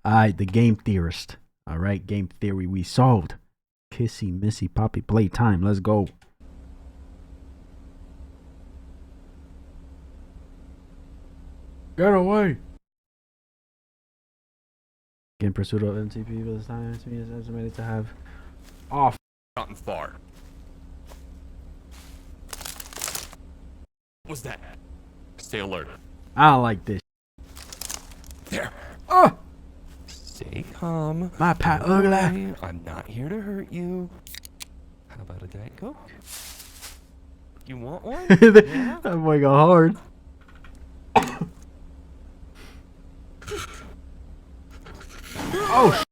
Alright, the game theorist. Alright, game theory we solved. Kissy Missy Poppy Playtime. Let's go. Get away. In pursuit of MTP for this time, SME is estimated to have off. Gotten far. What was that? Stay alert. I don't like this. There. Oh! Stay calm. My pat ugly. I'm not here to hurt you. How about a Diet Coke? You want one? Yeah? That boy go hard. Oh,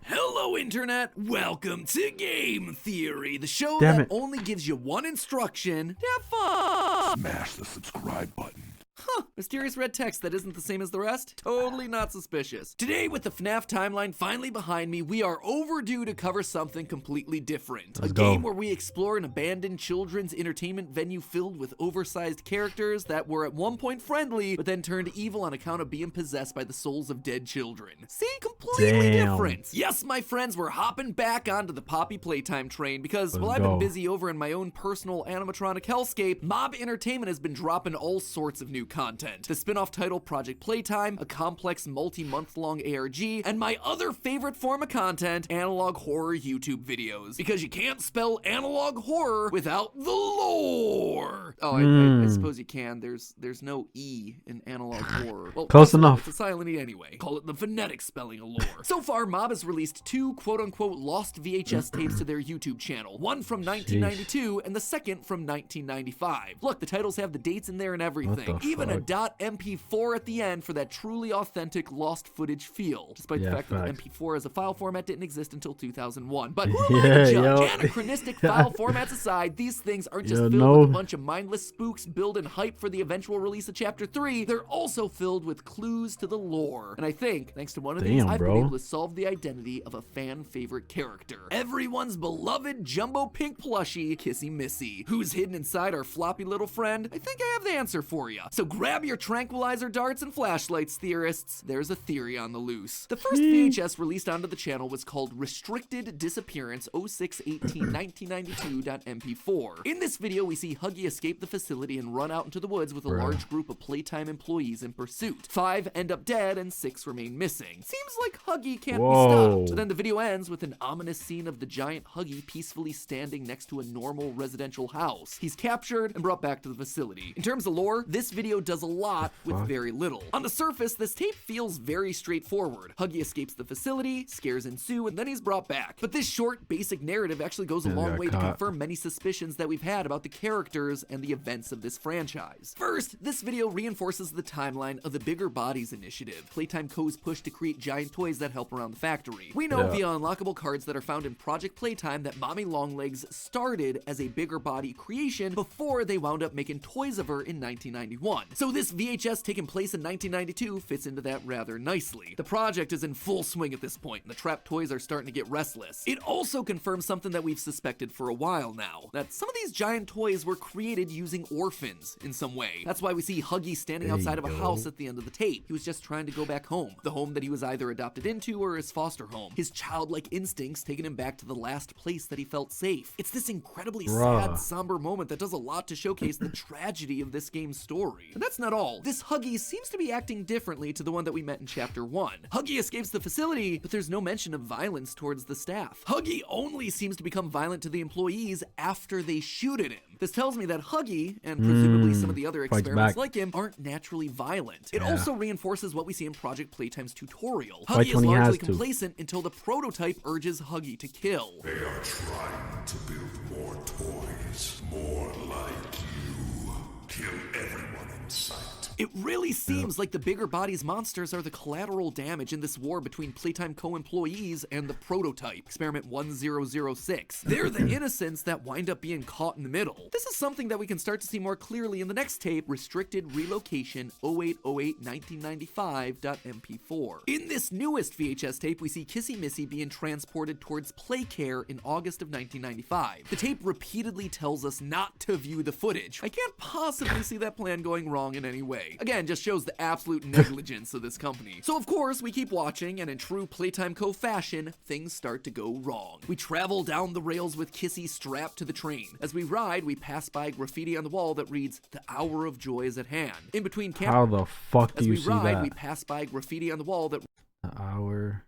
Hello, Internet. Welcome to Game Theory, the show Damn that it. only gives you one instruction: have fun. Smash the subscribe button. Huh, mysterious red text that isn't the same as the rest? Totally not suspicious. Today, with the FNAF timeline finally behind me, we are overdue to cover something completely different. Let's a go. game where we explore an abandoned children's entertainment venue filled with oversized characters that were at one point friendly, but then turned evil on account of being possessed by the souls of dead children. See? Completely Damn. different. Yes, my friends, we're hopping back onto the Poppy Playtime train because Let's while I've go. been busy over in my own personal animatronic hellscape, Mob Entertainment has been dropping all sorts of new content. The spin-off title Project Playtime, a complex multi-month-long ARG, and my other favorite form of content, analog horror YouTube videos. Because you can't spell analog horror without the lore. Oh, I suppose you can. There's no E in analog horror. Well, Close enough. It's a silent E anyway. Call it the phonetic spelling of lore. So far, Mob has released two quote-unquote lost VHS tapes to their YouTube channel. One from 1992 and the second from 1995. Look, the titles have the dates in there and everything. the Even a fuck? .mp4 at the end for that truly authentic lost footage feel. Despite the Yeah, fact that facts. MP4 as a file format didn't exist until 2001. But who am I Yeah, to judge? yo. Anachronistic file formats aside, these things aren't just Yo, filled no. with a bunch of mindless spooks building hype for the eventual release of Chapter 3. They're also filled with clues to the lore. And I think, thanks to one of these, Damn, I've bro. been able to solve the identity of a fan favorite character. Everyone's beloved jumbo pink plushie, Kissy Missy. Who's hidden inside our floppy little friend? I think I have the answer for you. So grab your tranquilizer darts and flashlights, theorists. There's a theory on the loose. The first VHS released onto the channel was called Restricted Disappearance 06/18/1992.mp4. In this video, we see Huggy escape the facility and run out into the woods with a large group of Playtime employees in pursuit. 5 end up dead and 6 remain missing. Seems like Huggy can't be Whoa. stopped. So then the video ends with an ominous scene of the giant Huggy peacefully standing next to a normal residential house. He's captured and brought back to the facility. In terms of lore, this video does a lot with very little. On the surface, this tape feels very straightforward. Huggy escapes the facility, scares ensue, and then he's brought back. But this short, basic narrative actually goes a long got way to caught. confirm many suspicions that we've had about the characters and the events of this franchise. First, this video reinforces the timeline of the Bigger Bodies initiative, Playtime Co.'s push to create giant toys that help around the factory. We know via unlockable cards that are found in Project Playtime that Mommy Longlegs started as a Bigger Body creation before they wound up making toys of her in 1991. So this VHS taking place in 1992 fits into that rather nicely. The project is in full swing at this point, and the trapped toys are starting to get restless. It also confirms something that we've suspected for a while now, that some of these giant toys were created using orphans in some way. That's why we see Huggy standing There outside you of a go. house at the end of the tape. He was just trying to go back home, the home that he was either adopted into or his foster home. His childlike instincts taking him back to the last place that he felt safe. It's this incredibly Bruh. sad, somber moment that does a lot to showcase the tragedy of this game's story. And that's not all. This Huggy seems to be acting differently to the one that we met in Chapter 1. Huggy escapes the facility, but there's no mention of violence towards the staff. Huggy only seems to become violent to the employees after they shoot at him. This tells me that Huggy, and presumably some of the other Fights experiments back. like him, aren't naturally violent. It Yeah. also reinforces what we see in Project Playtime's tutorial. Fights Huggy is when he has largely to. complacent until the prototype urges Huggy to kill. They are trying to build more toys, more like you. Kill everyone in sight. It really seems like the Bigger Bodies monsters are the collateral damage in this war between Playtime co-employees and the prototype, Experiment 1006. They're the innocents that wind up being caught in the middle. This is something that we can start to see more clearly in the next tape, Restricted Relocation 08/08/1995.mp4. In this newest VHS tape, we see Kissy Missy being transported towards Playcare in August of 1995. The tape repeatedly tells us not to view the footage. I can't possibly see that plan going wrong in any way. way. Again, just shows the absolute negligence of this company. So of course, we keep watching, and in true Playtime Co. fashion, things start to go wrong. We travel down the rails with Kissy strapped to the train. As we ride, we pass by graffiti on the wall that reads, "The hour of joy is at hand." In between How the fuck do you see that? we pass by graffiti on the wall that... The hour...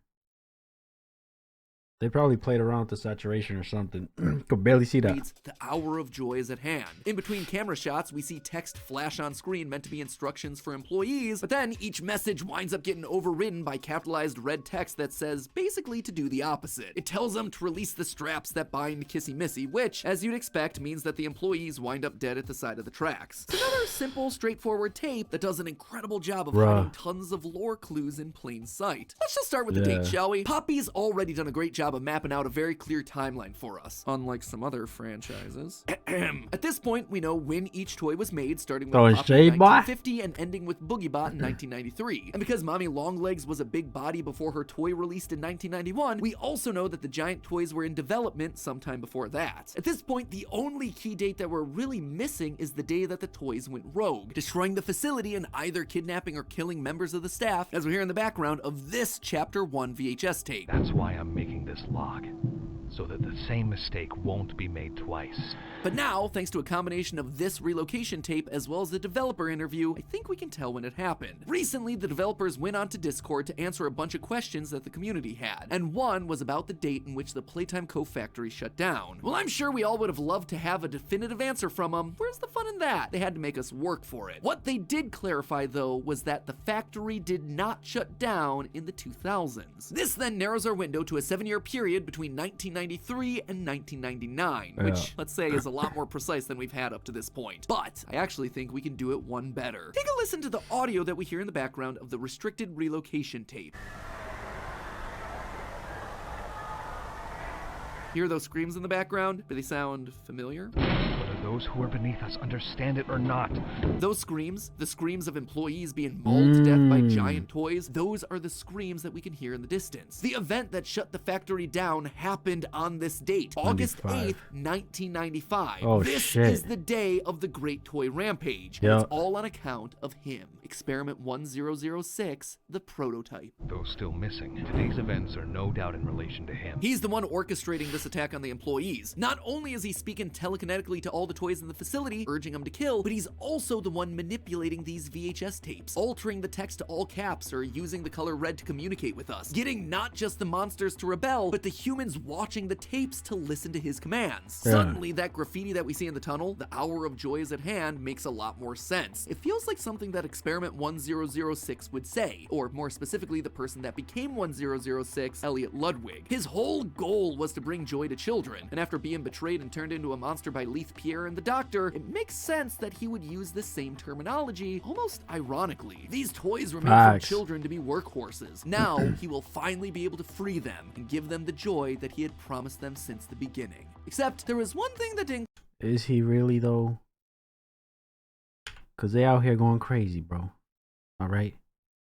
They probably played around with the saturation or something. Could barely see that. Reads, "The hour of joy is at hand." In between camera shots, we see text flash on screen meant to be instructions for employees, but then each message winds up getting overridden by capitalized red text that says basically to do the opposite. It tells them to release the straps that bind Kissy Missy, which, as you'd expect, means that the employees wind up dead at the side of the tracks. It's another simple, straightforward tape that does an incredible job of hiding tons of lore clues in plain sight. Let's just start with the date, shall we? Poppy's already done a great job of mapping out a very clear timeline for us, unlike some other franchises. At this point, we know when each toy was made, starting with Poppy in 1950 and ending with BoogieBot in 1993. And because Mommy Longlegs was a big body before her toy released in 1991, we also know that the giant toys were in development sometime before that. At this point, the only key date that we're really missing is the day that the toys went rogue, destroying the facility and either kidnapping or killing members of the staff, as we hear in the background of this Chapter 1 VHS tape. That's why I'm making this log, so that the same mistake won't be made twice. But now, thanks to a combination of this relocation tape as well as the developer interview, I think we can tell when it happened. Recently, the developers went onto Discord to answer a bunch of questions that the community had, and one was about the date in which the Playtime Co. factory shut down. Well, I'm sure we all would have loved to have a definitive answer from them. Where's the fun in that? They had to make us work for it. What they did clarify, though, was that the factory did not shut down in the 2000s. This then narrows our window to a 7-year period between 1993 and 1999, which, let's say, is a lot more precise than we've had up to this point. But I actually think we can do it one better. Take a listen to the audio that we hear in the background of the restricted relocation tape. Hear those screams in the background? Do they sound familiar? Whether those who are beneath us understand it or not. Those screams, the screams of employees being mauled to death by giant toys, those are the screams that we can hear in the distance. The event that shut the factory down happened on this date, August 8th, 1995. Oh, this is the day of the Great Toy Rampage, and it's all on account of him. Experiment 1006, the prototype. Though still missing, today's events are no doubt in relation to him. He's the one orchestrating this attack on the employees. Not only is he speaking telekinetically to all the toys in the facility, urging them to kill, but he's also the one manipulating these VHS tapes, altering the text to all caps or using the color red to communicate with us, getting not just the monsters to rebel, but the humans watching the tapes to listen to his commands. Suddenly, that graffiti that we see in the tunnel, "The hour of joy is at hand," makes a lot more sense. It feels like something that Experiment 1006 would say, or more specifically, the person that became 1006, Elliot Ludwig. His whole goal was to bring joy to children, and after being betrayed and turned into a monster by Leith Pierre and the Doctor, it makes sense that he would use the same terminology, almost ironically. These toys were made for children to be workhorses. Now, he will finally be able to free them and give them the joy that he had promised them since the beginning. Except, there was one thing that didn't... Is he really, though? Because they out here going crazy, bro. Alright?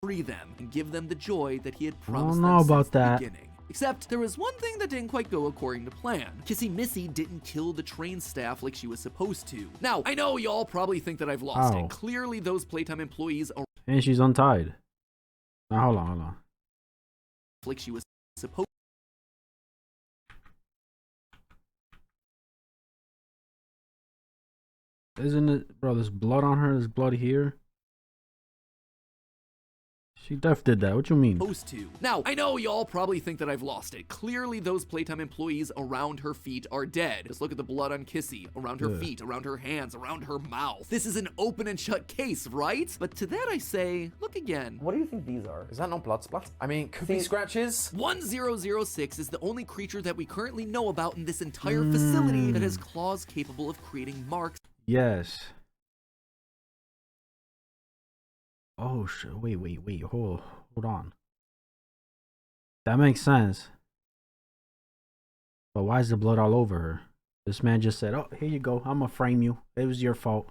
Free them and give them the joy that he had I promised don't know them about since that. the beginning. Except, there was one thing that didn't quite go according to plan. Kissy Missy didn't kill the train staff like she was supposed to. Now, I know y'all probably think that I've lost it. Clearly, those Playtime employees are... And she's untied. Now, hold on. Like she was supposed... Isn't it, bro, there's blood on her, there's blood here. She def did that. What you mean? Supposed to. Now, I know y'all probably think that I've lost it. Clearly, those Playtime employees around her feet are dead. Just look at the blood on Kissy, around her feet, around her hands, around her mouth. This is an open and shut case, right? But to that I say, look again. What do you think these are? Is that not blood splatter? I mean, could be scratches. 1006 is the only creature that we currently know about in this entire facility that has claws capable of creating marks. Yes. Oh shit! Wait! Hold on. That makes sense. But why is the blood all over her? This man just said, "Oh, here you go. I'm gonna frame you. It was your fault."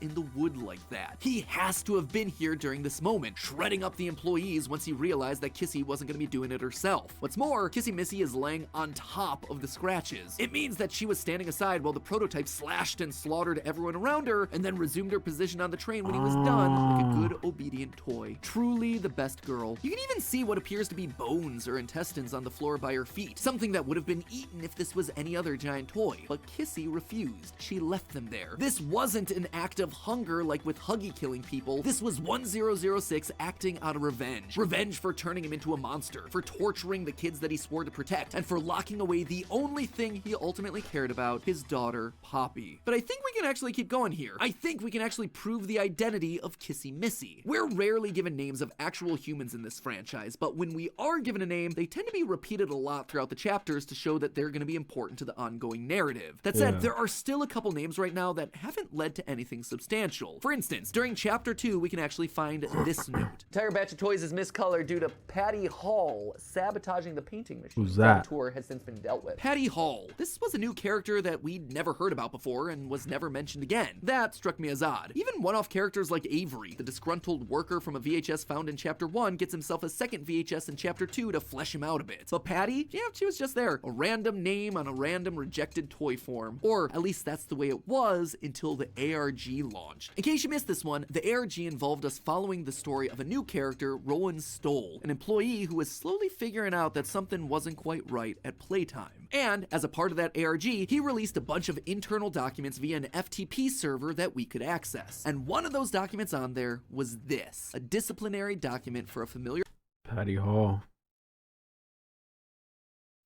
in the wood like that. He has to have been here during this moment, shredding up the employees once he realized that Kissy wasn't going to be doing it herself. What's more, Kissy Missy is laying on top of the scratches. It means that she was standing aside while the prototype slashed and slaughtered everyone around her, and then resumed her position on the train when he was done, like a good, obedient toy. Truly the best girl. You can even see what appears to be bones or intestines on the floor by her feet, something that would have been eaten if this was any other giant toy. But Kissy refused. She left them there. This wasn't an act of hunger like with Huggy killing people. This was 1006 acting out of revenge. Revenge for turning him into a monster, for torturing the kids that he swore to protect, and for locking away the only thing he ultimately cared about, his daughter, Poppy. But I think we can actually keep going here. I think we can actually prove the identity of Kissy Missy. We're rarely given names of actual humans in this franchise, but when we are given a name, they tend to be repeated a lot throughout the chapters to show that they're going to be important to the ongoing narrative. That said, there are still a couple names right now that haven't led to anything substantial. For instance, during chapter 2, we can actually find this note. Entire batch of toys is miscolored due to Patty Hall sabotaging the painting machine. Who's that? Tour has since been dealt with. Patty Hall. This was a new character that we'd never heard about before and was never mentioned again. That struck me as odd. Even one-off characters like Avery, the disgruntled worker from a VHS found in chapter 1, gets himself a second VHS in chapter 2 to flesh him out a bit. But Patty, yeah, she was just there. A random name on a random rejected toy form. Or at least that's the way it was until the ARG launched. In case you missed this one, the ARG involved us following the story of a new character, Rowan Stoll, an employee who was slowly figuring out that something wasn't quite right at Playtime. And as a part of that ARG, he released a bunch of internal documents via an FTP server that we could access. And one of those documents on there was this, a disciplinary document for a familiar Patty Hall.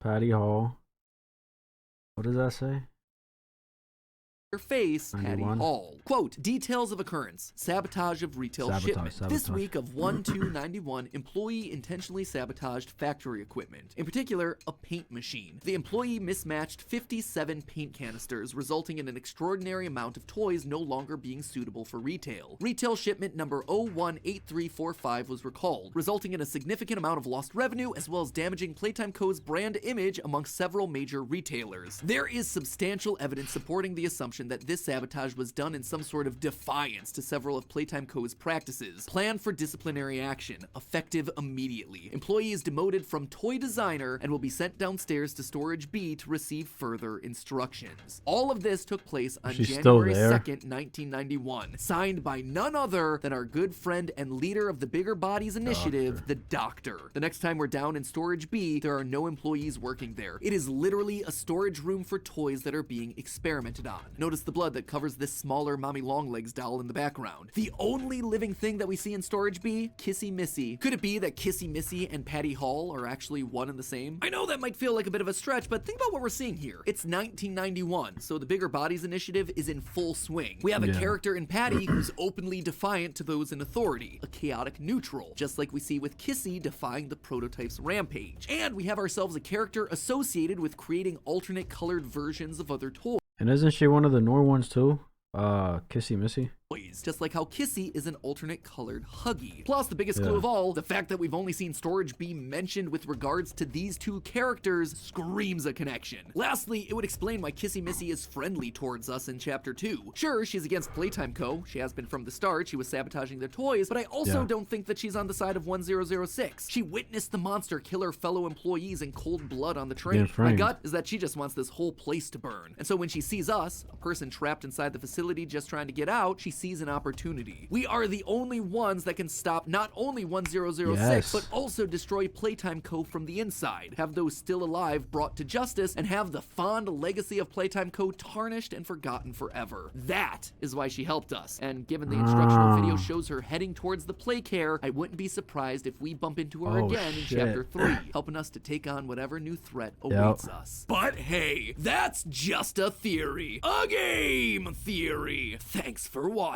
Patty Hall. What does that say? face, Patty 91. Hall. Quote, details of occurrence, sabotage of retail shipment. This week of 1/2/91, employee intentionally sabotaged factory equipment, in particular, a paint machine. The employee mismatched 57 paint canisters, resulting in an extraordinary amount of toys no longer being suitable for retail. Retail shipment number 018345 was recalled, resulting in a significant amount of lost revenue, as well as damaging Playtime Co.'s brand image amongst several major retailers. There is substantial evidence supporting the assumption that this sabotage was done in some sort of defiance to several of Playtime Co.'s practices. Plan for disciplinary action, effective immediately. Employee is demoted from toy designer and will be sent downstairs to storage B to receive further instructions. All of this took place on January 2nd, 1991, signed by none other than our good friend and leader of the Bigger Bodies Initiative, the Doctor. The next time we're down in storage B, there are no employees working there. It is literally a storage room for toys that are being experimented on. Notice the blood that covers this smaller Mommy Longlegs doll in the background. The only living thing that we see in storage B, Kissy Missy. Could it be that Kissy Missy and Patty Hall are actually one and the same? I know that might feel like a bit of a stretch, but think about what we're seeing here. It's 1991, so the Bigger Bodies Initiative is in full swing. We have a character in Patty who's openly defiant to those in authority, a chaotic neutral, just like we see with Kissy defying the prototype's rampage. And we have ourselves a character associated with creating alternate colored versions of other toys. And isn't she one of the newer ones too? Kissy Missy? Just like how Kissy is an alternate colored Huggy. Plus, the biggest clue of all, the fact that we've only seen Storage B mentioned with regards to these two characters screams a connection. Lastly, it would explain why Kissy Missy is friendly towards us in Chapter 2. Sure, she's against Playtime Co. She has been from the start. She was sabotaging their toys, but I also don't think that she's on the side of 1006. She witnessed the monster kill her fellow employees in cold blood on the train. My gut is that she just wants this whole place to burn. And so when she sees us, a person trapped inside the facility just trying to get out, she sees an opportunity. We are the only ones that can stop not only 1006, but also destroy Playtime Co. from the inside, have those still alive brought to justice, and have the fond legacy of Playtime Co. tarnished and forgotten forever. That is why she helped us, and given the instructional video shows her heading towards the play care, I wouldn't be surprised if we bump into her again in Chapter 3, helping us to take on whatever new threat awaits us. But hey, that's just a theory. A game theory. Thanks for watching.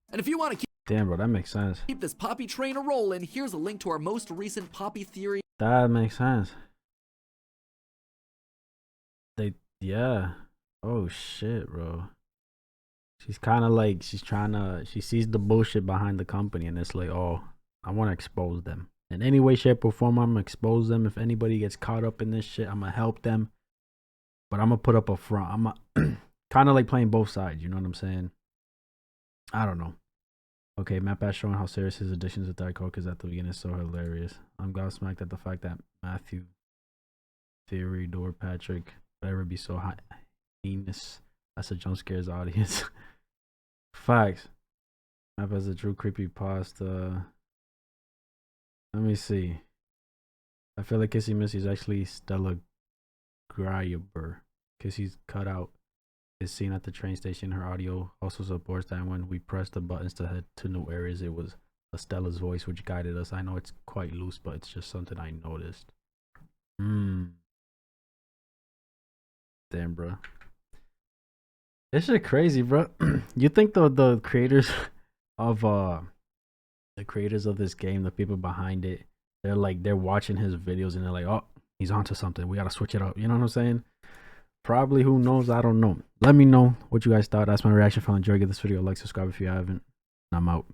And if you want to Damn, bro, that makes sense. keep this Poppy train a-rolling, here's a link to our most recent Poppy theory. That makes sense. Oh shit, bro. She's kind of like, she sees the bullshit behind the company, and it's like, oh, I want to expose them. In any way, shape, or form, I'm going to expose them. If anybody gets caught up in this shit, I'm going to help them. But I'm going to put up a front. I'm kind of like playing both sides, you know what I'm saying? I don't know. Okay, Matt Bass showing how serious his addiction to Diet Coke is at the beginning is so hilarious. I'm gobsmacked at the fact that Matthew, Theodore, Patrick, whatever be so heinous. That's a jump scares audience. Facts. Map as a true creepy pasta. Let me see. I feel like Kissy Missy is actually Stella Grieber. Kissy's cut out is seen at the train station. Her audio also supports that when we pressed the buttons to head to new areas, it was Stella's voice which guided us. I know it's quite loose, but it's just something I noticed. Damn, bro. This shit crazy, bro. You think the creators of this game, the people behind it, they're watching his videos and they're like, oh, he's onto something. We gotta switch it up. You know what I'm saying? Probably. Who knows? I don't know. Let me know what you guys thought. That's my reaction. If you enjoyed, give this video a like, subscribe if you haven't. I'm out.